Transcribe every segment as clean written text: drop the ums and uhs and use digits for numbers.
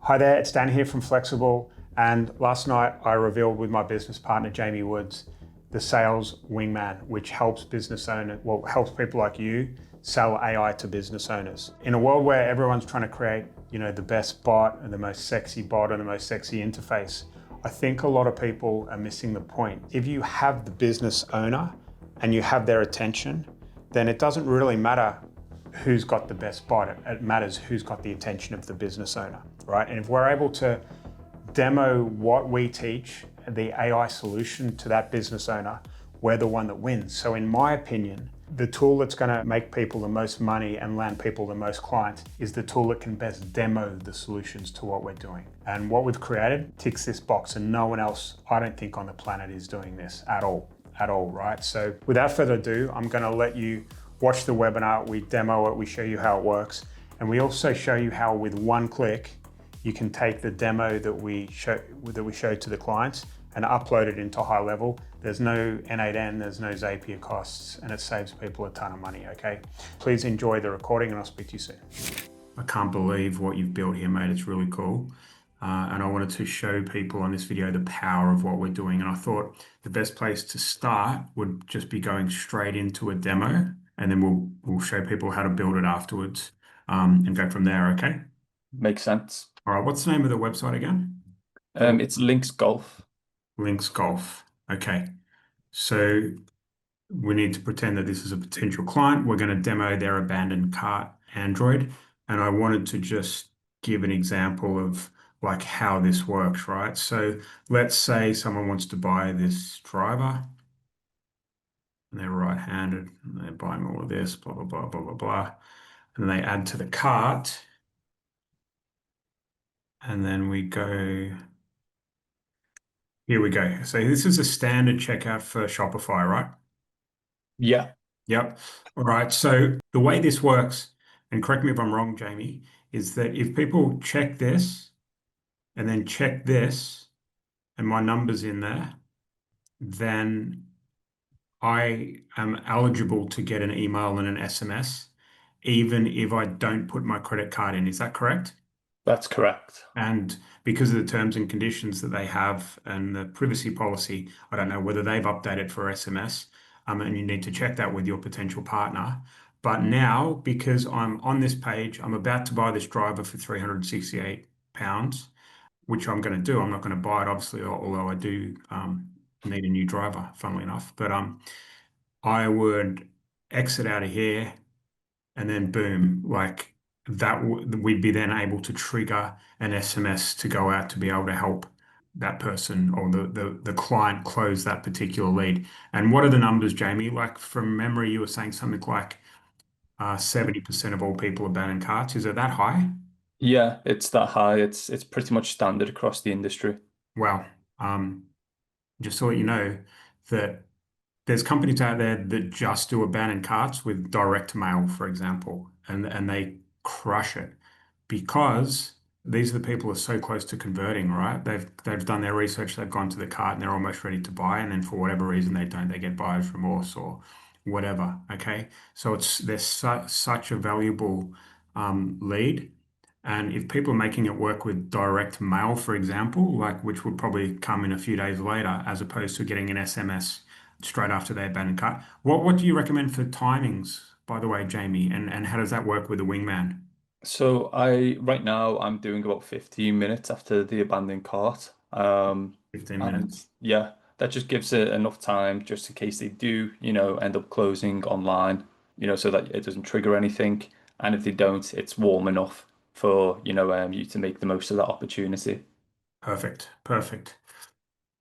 Hi there, it's Dan here from Flexible, and last night I revealed with my business partner Jamie Woods the Sales Wingman, which helps helps people like you sell AI to business owners. In a world where everyone's trying to create, the best bot and the most sexy bot and the most sexy interface, I think a lot of people are missing the point. If you have the business owner and you have their attention, then it doesn't really matter who's got the best bot. It matters who's got the attention of the business owner, right? And if we're able to demo what we teach, the AI solution to that business owner, we're the one that wins. So in my opinion, the tool that's gonna make people the most money and land people the most clients is the tool that can best demo the solutions to what we're doing. And what we've created ticks this box, and no one else, I don't think, on the planet is doing this at all, right? So without further ado, I'm gonna let you watch the webinar, we demo it, we show you how it works, and we also show you how with one click, you can take the demo that we show to the clients and upload it into HighLevel. There's no N8N, there's no Zapier costs, and it saves people a ton of money, okay? Please enjoy the recording and I'll speak to you soon. I can't believe what you've built here, mate. It's really cool. And I wanted to show people on this video the power of what we're doing. And I thought the best place to start would just be going straight into a demo, and then we'll show people how to build it afterwards, and go from there, okay? Makes sense. All right, what's the name of the website again? It's Links Golf. Links Golf. Okay. So we need to pretend that this is a potential client. We're going to demo their abandoned cart Android. And I wanted to just give an example of like how this works, right? So let's say someone wants to buy this driver and they're right-handed and they're buying all of this, blah, blah, blah, blah, blah, blah. And they add to the cart. And then we go, here we go. So this is a standard checkout for Shopify, right? Yeah. Yep. All right. So the way this works, and correct me if I'm wrong, Jamie, is that if people check this and then check this and my number's in there, then I am eligible to get an email and an SMS, even if I don't put my credit card in. Is that correct? That's correct. And because of the terms and conditions that they have and the privacy policy, I don't know whether they've updated for SMS, and you need to check that with your potential partner. But now, because I'm on this page, I'm about to buy this driver for £368, which I'm going to do. I'm not going to buy it, obviously, although I do need a new driver, funnily enough. But I would exit out of here and then boom, like that we'd be then able to trigger an SMS to go out to be able to help that person or the client close that particular lead. And what are the numbers, Jamie? Like from memory, you were saying something like 70% of all people abandon carts. Is it that high? Yeah, it's that high. It's pretty much standard across the industry. Wow. Just to let you know that there's companies out there that just do abandoned carts with direct mail, for example, and they crush it because these are the people who are so close to converting, right? They've done their research, they've gone to the cart and they're almost ready to buy, and then for whatever reason they don't, they get buyer's remorse or whatever. Okay, so there's such a valuable lead. And if people are making it work with direct mail, for example, like which would probably come in a few days later, as opposed to getting an SMS straight after they abandon cart. What do you recommend for timings, by the way, Jamie? And how does that work with the wingman? So right now I'm doing about 15 minutes after the abandoned cart. 15 And minutes. yeah, that just gives it enough time just in case they do, end up closing online, so that it doesn't trigger anything. And if they don't, it's warm enough for, you to make the most of that opportunity. Perfect. Perfect.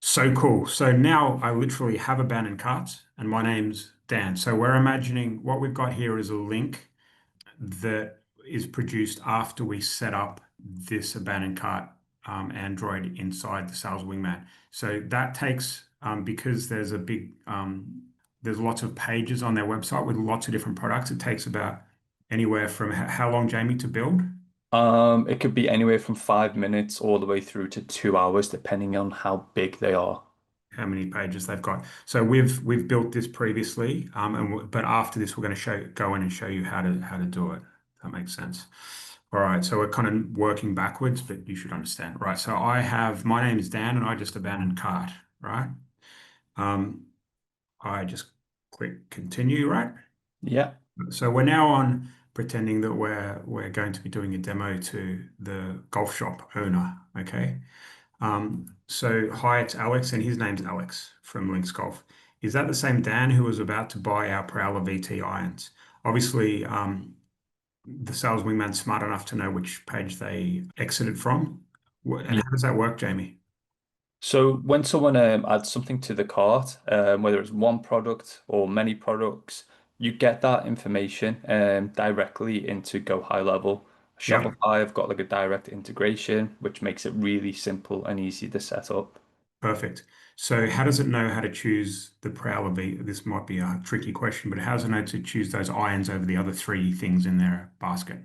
So cool. So now I literally have abandoned carts and my name's Dan. So we're imagining what we've got here is a link that is produced after we set up this abandoned cart Android inside the Sales Wingman. So that takes, because there's lots of pages on their website with lots of different products. It takes about anywhere from how long, Jamie, to build? It could be anywhere from 5 minutes all the way through to 2 hours, depending on how big they are. How many pages they've got. So we've built this previously, but after this, we're going to go in and show you how to do it. That makes sense. All right, so we're kind of working backwards, but you should understand. Right, so my name is Dan and I just abandoned cart, right? Um, I just click continue, right? Yeah. So we're now on pretending that we're going to be doing a demo to the golf shop owner, okay? So hi, it's Alex, and his name's Alex from Links Golf. Is that the same Dan who was about to buy our Prowler VT irons? Obviously, the sales wingman's smart enough to know which page they exited from. And how does that work, Jamie? So when someone adds something to the cart, whether it's one product or many products, you get that information directly into Go High Level. Yep, Shopify have got like a direct integration, which makes it really simple and easy to set up. perfect. So how does it know how to choose the Prowler V? This might be a tricky question, but how does it know to choose those irons over the other three things in their basket?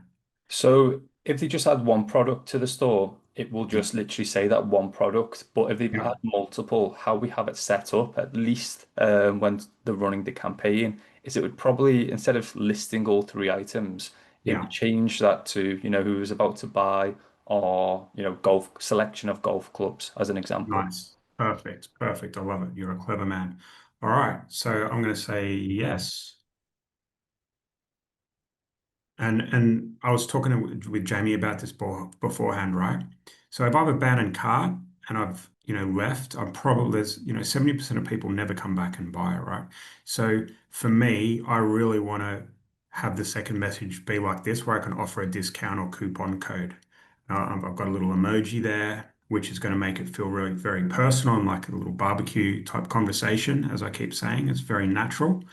So if they just add one product to the store, it will just literally say that one product. But if they Yeah, add multiple, how we have it set up, at least when they're running the campaign, is it would probably, instead of listing all three items, it yeah. would change that to, who is about to buy or, golf selection of golf clubs as an example. Nice. Perfect. Perfect. I love it. You're a clever man. All right. So I'm going to say yes. And I was talking with Jamie about this beforehand, right? So if I've abandoned cart and I've, left, I'm probably there's, 70% of people never come back and buy it, right? So for me, I really want to have the second message be like this, where I can offer a discount or coupon code. I've got a little emoji there, which is going to make it feel really very personal and like a little barbecue type conversation, as I keep saying. It's very natural.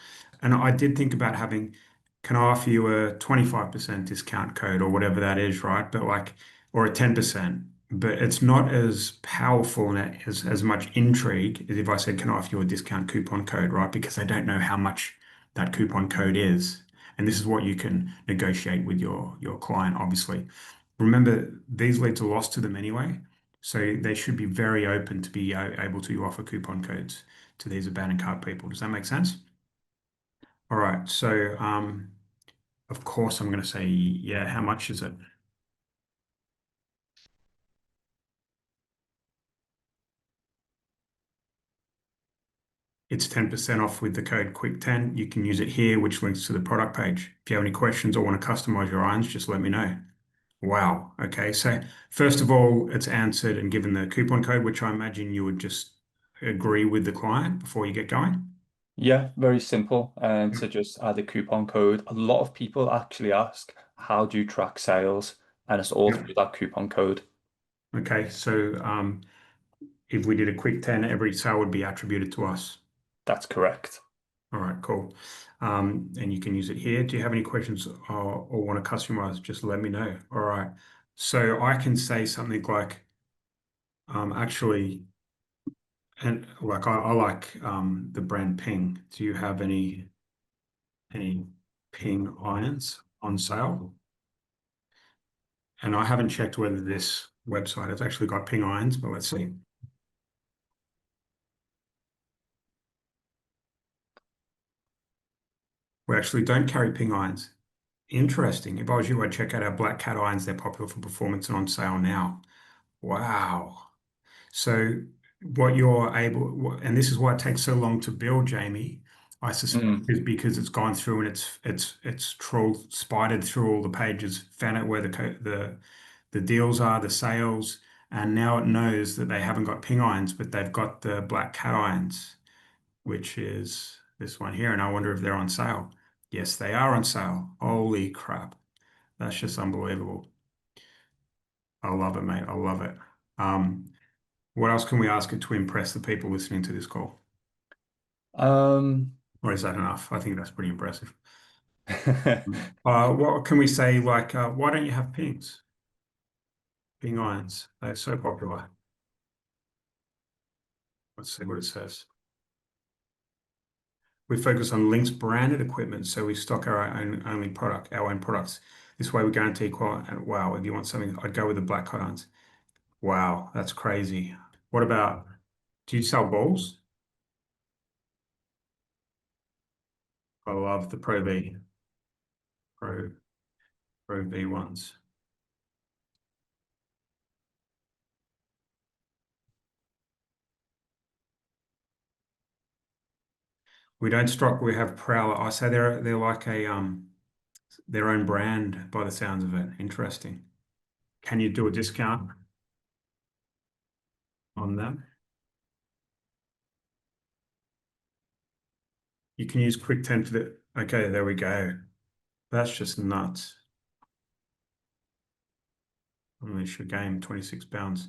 And I did think about having can I offer you a 25% discount code or whatever that is, right? But like, or a 10%. But it's not as powerful and as much intrigue as if I said, can I offer you a discount coupon code, right? Because they don't know how much that coupon code is. And this is what you can negotiate with your client, obviously. Remember, these leads are lost to them anyway. So they should be very open to be able to offer coupon codes to these abandoned cart people. Does that make sense? All right. So, of course, I'm going to say, yeah, how much is it? It's 10% off with the code QUICK10. You can use it here, which links to the product page. If you have any questions or want to customize your irons, just let me know. Wow. Okay. So, first of all, it's answered and given the coupon code, which I imagine you would just agree with the client before you get going. Yeah, very simple. Yep. To just add a coupon code. A lot of people actually ask, how do you track sales? And it's all Yep. through that coupon code. Okay. So, if we did a quick 10, every sale would be attributed to us. That's correct. All right, cool. And you can use it here. Do you have any questions or want to customize? Just let me know. All right. So I can say something like, actually, and like I like the brand Ping. Do you have any Ping irons on sale? And I haven't checked whether this website has actually got Ping irons, but let's see. We actually don't carry Ping irons. Interesting. If I was you, I'd check out our Black Cat irons. They're popular for performance and on sale now. Wow. So what you're able, and this is why it takes so long to build, Jamie, I suspect Mm. is because it's gone through and it's trolled, spidered through all the pages, found out where the deals are, the sales, and now it knows that they haven't got ping irons, but they've got the black cat irons, which is this one here. And I wonder if they're on sale. Yes, they are on sale. Holy crap. That's just unbelievable. I love it, mate. I love it. Um, What else can we ask it to impress the people listening to this call? Um, Or is that enough? I think that's pretty impressive. What can we say? Like, why don't you have pings? Ping irons. They're so popular. Let's see what it says. We focus on Link's branded equipment, so we stock our own only product, our own products. This way we guarantee quality. Wow, if you want something, I'd go with the black hot irons. Wow, that's crazy. What about, do you sell balls? I love the Pro V, Pro V ones. We don't strike, we have Prowler. I say they're like a their own brand by the sounds of it. Interesting. Can you do a discount on them? You can use Quick 10 for the. Okay, there we go. That's just nuts. Unleash your game, £26.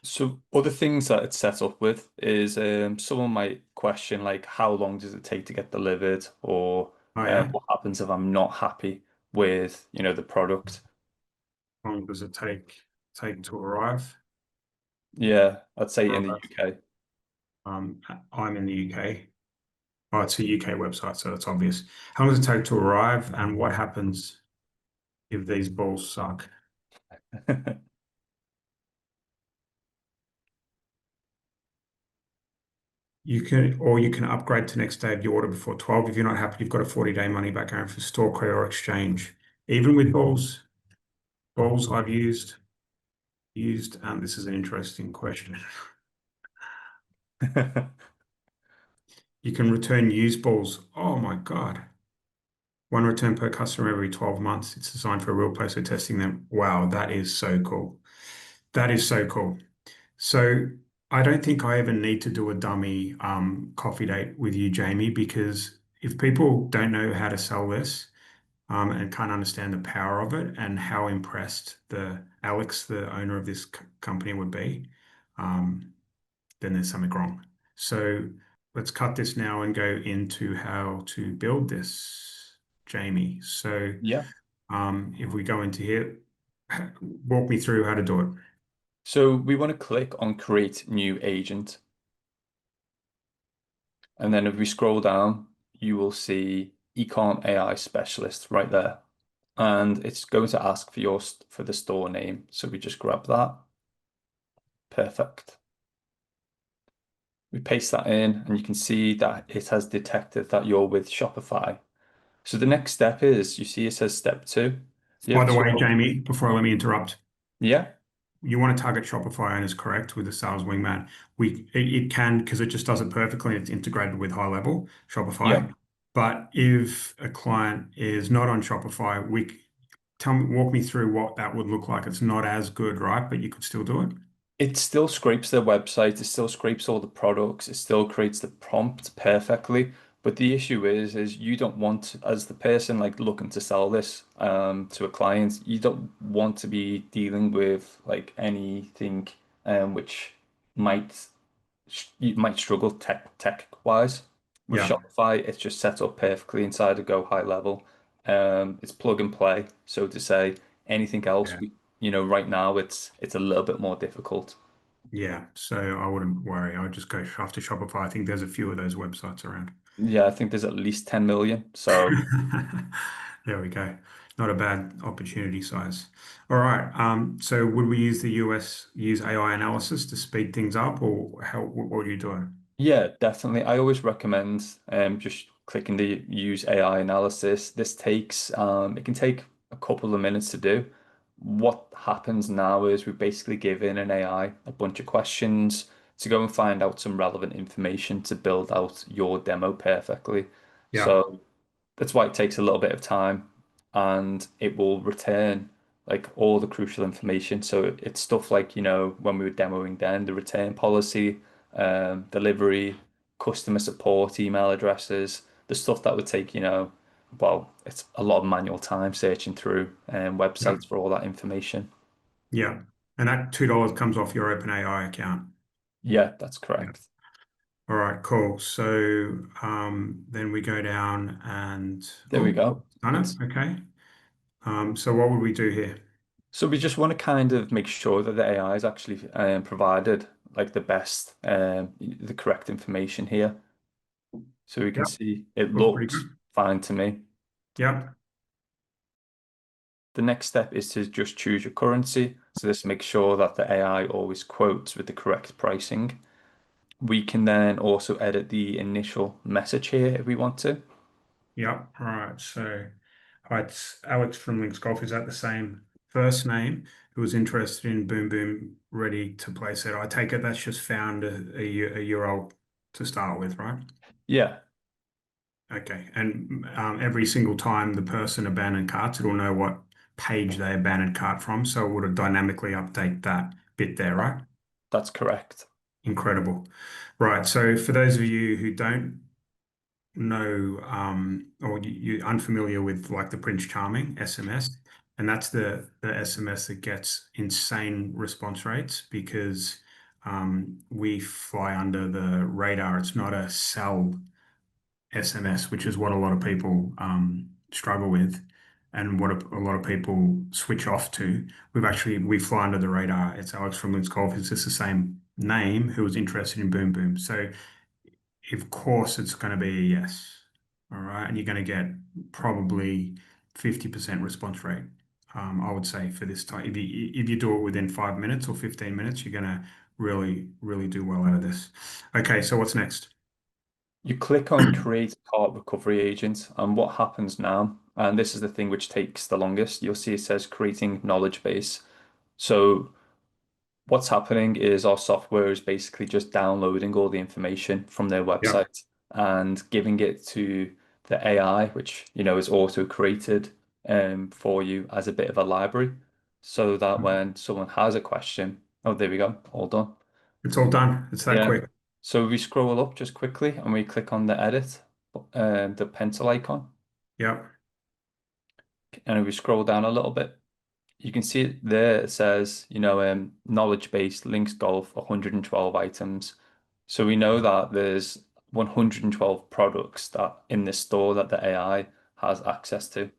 So other things that it's set up with is someone might question like how long does it take to get delivered, or Oh yeah. what happens if I'm not happy with the product. How long does it take to arrive? Yeah, I'd say in the Arrive. UK. Um, I'm in the UK. Oh, it's a UK website, so it's obvious. How long does it take to arrive, and what happens if these balls suck? You can upgrade to next day of your order before 12. If you're not happy, you've got a 40-day money back guarantee for store credit or exchange. Even with balls I've used, and this is an interesting question. You can return used balls. Oh my God. One return per customer every 12 months. It's designed for a real place. We're testing them. Wow, that is so cool. That is so cool. So I don't think I ever need to do a dummy coffee date with you, Jamie, because if people don't know how to sell this and can't understand the power of it and how impressed the Alex, the owner of this company, would be, um, then there's something wrong. So let's cut this now and go into how to build this, Jamie. So Yeah. if we go into here, walk me through how to do it. So we want to click on create new agent. And then if we scroll down, you will see Ecom AI specialist right there. And it's going to ask for for the store name. So we just grab that. Perfect. We paste that in and you can see that it has detected that you're with Shopify. So the next step is you see it says step 2. You By have the to way, Jamie, before I let me interrupt, yeah, you want to target Shopify owners, correct, with the Sales Wingman. It can because it just does it perfectly and it's integrated with HighLevel yeah. Shopify. But if a client is not on Shopify, walk me through what that would look like. It's not as good, right? But you could still do it. It still scrapes their website, it still scrapes all the products, it still creates the prompt perfectly. But the issue is you don't want, as the person like looking to sell this to a client, you don't want to be dealing with like anything which might you might struggle tech wise. With Yeah, Shopify, it's just set up perfectly inside of Go High Level. It's plug and play, so to say. Anything else, yeah, right now it's a little bit more difficult. yeah. So I wouldn't worry. I would just go after Shopify. I think there's a few of those websites around. Yeah, I think there's at least 10 million. So There we go. Not a bad opportunity size. All right. So would we use AI analysis to speed things up, or what are you doing? yeah, definitely. I always recommend just clicking the use AI analysis. This takes it can take a couple of minutes to do. What happens now is we basically give in an AI a bunch of questions to go and find out some relevant information to build out your demo perfectly. Yeah, So that's why it takes a little bit of time and it will return like all the crucial information. So it's stuff like, when we were demoing then, the return policy, delivery, customer support, email addresses, the stuff that would take, well, it's a lot of manual time searching through yeah, websites for all that information. yeah. And that $2 comes off your OpenAI account. Yeah, that's Yeah. correct. All right, cool. So then we go down and There we go. done It's it. Okay. So what would we do here? So we just want to kind of make sure that the AI is actually provided like the correct information here. So we can Yep, see it looks pretty looks good. fine to me. Yep, The next step is to just choose your currency. So this makes sure that the AI always quotes with the correct pricing. We can then also edit the initial message here if we want to. yep. All right. So, hi, it's Alex from Links Golf. Is that the same first name who was interested in Boom Boom ready to place it? I take it that's just found a URL to start with, right? Yeah. Okay. And every single time the person abandoned carts, it'll know what page they abandoned cart from. So it would dynamically update that bit there, right? That's correct. Incredible. Right. So for those of you who don't know or you're unfamiliar with like the Prince Charming SMS, and that's the SMS that gets insane response rates because we fly under the radar. It's not a sell SMS, which is what a lot of people struggle with, and what a lot of people switch off to. We fly under the radar. It's Alex from Lids Golf. It's just the same name who was interested in Boom Boom. So of course it's going to be a yes. All right. And you're going to get probably 50% response rate. I would say for this type, if you do it within 5 minutes or 15 minutes, you're going to really, really do well out of this. Okay. So what's next? You click on create cart recovery agent, and what happens now, and this is the thing which takes the longest, you'll see it says creating knowledge base. So what's happening is our software is basically just downloading all the information from their Yep. website and giving it to the AI, which is auto created for you as a bit of a library, so that when someone has a question, oh, there we go, all done. It's all done. It's that Yeah. quick. So we scroll up just quickly and we click on the edit, the pencil icon, Yep. and if we scroll down a little bit, you can see it there. It says, knowledge base links golf 112 items. So we know that there's 112 products that in this store that the AI has access to.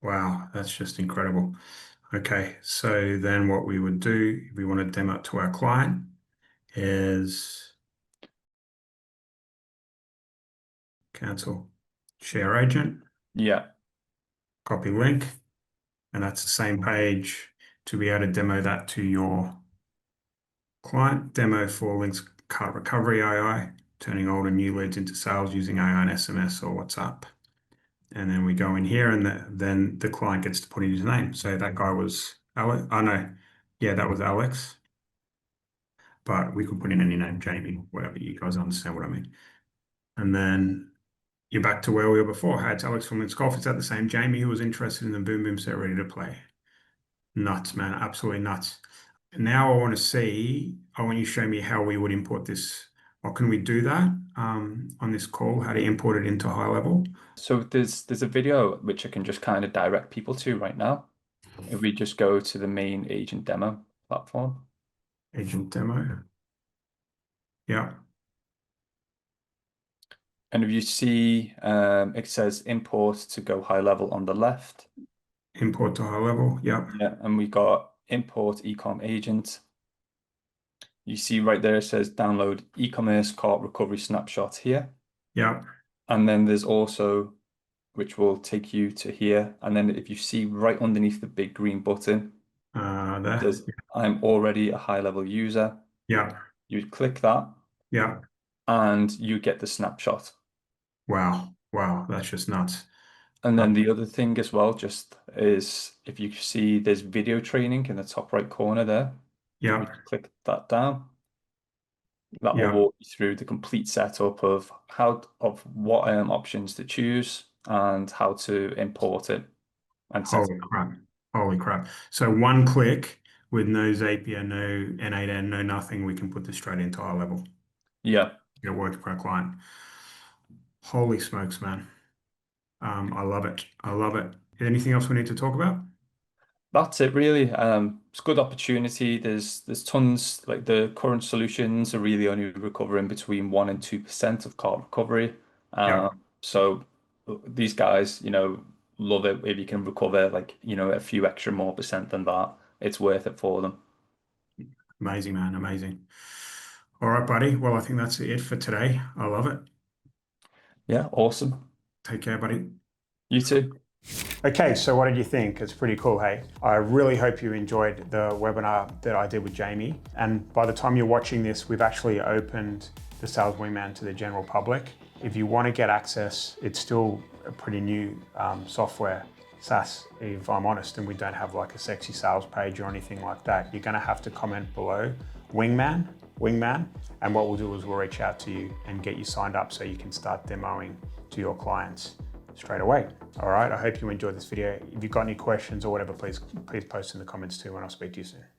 Wow. That's just incredible. Okay. So then what we would do if we want to demo it to our client is cancel share agent, Yeah. copy link, and that's the same page to be able to demo that to your client. Demo for links cart recovery AI, turning old and new leads into sales using AI and SMS or WhatsApp. And then we go in here and then the client gets to put in his name. So that guy was Alex. Oh no, yeah, that was Alex. But we could put in any name, Jamie, whatever. You guys understand what I mean. And then you're back to where we were before. Hey, it's Alex from Let's Golf. It's that the same Jamie who was interested in the Boom Boom set ready to play. Nuts, man. Absolutely nuts. Now I want you to show me how we would import this. Or can we do that on this call? How to import it into HighLevel? So there's a video which I can just kind of direct people to right now. If we just go to the main agent demo platform. Agent demo. Yeah. And if you see, it says import to go high level on the left. Import to HighLevel. Yep. Yeah, and we got import ecom agent. You see right there, it says download e-commerce cart recovery snapshot here. Yep. And then there's also, which will take you to here. And then if you see right underneath the big green button, it There. says I'm already a high level user. Yep. You'd click that Yep. and you get the snapshot. Wow. Wow. That's just nuts. And Uh, then the other thing as well, just is if you see there's video training in the top right corner there, we yep. just click that down. That will Yep. walk you through the complete setup of what options to choose and how to import it and set Holy it up. crap. Holy crap. So one click with no Zapier, no N8N, no nothing, we can put this straight into our level. Yeah, Get it working for our client. Holy smokes, man. I love it. I love it. Anything else we need to talk about? that's it really. It's a good opportunity. There's tons, like the current solutions are really only recovering between 1% and 2% of card recovery. Yep. So these guys, love it if you can recover like, a few extra more percent than that. It's worth it for them. Amazing, man. Amazing. All right, buddy. Well, I think that's it for today. I love it. Yeah, awesome. Take care, buddy. You too. Okay, so what did you think? It's pretty cool, hey? I really hope you enjoyed the webinar that I did with Jamie. And by the time you're watching this, we've actually opened the Sales Wingman to the general public. If you want to get access, it's still a pretty new software, SaaS, if I'm honest, and we don't have like a sexy sales page or anything like that. You're going to have to comment below Wingman. And what we'll do is we'll reach out to you and get you signed up so you can start demoing to your clients straight away. All right, I hope you enjoyed this video. If you've got any questions or whatever, please post in the comments too, and I'll speak to you soon.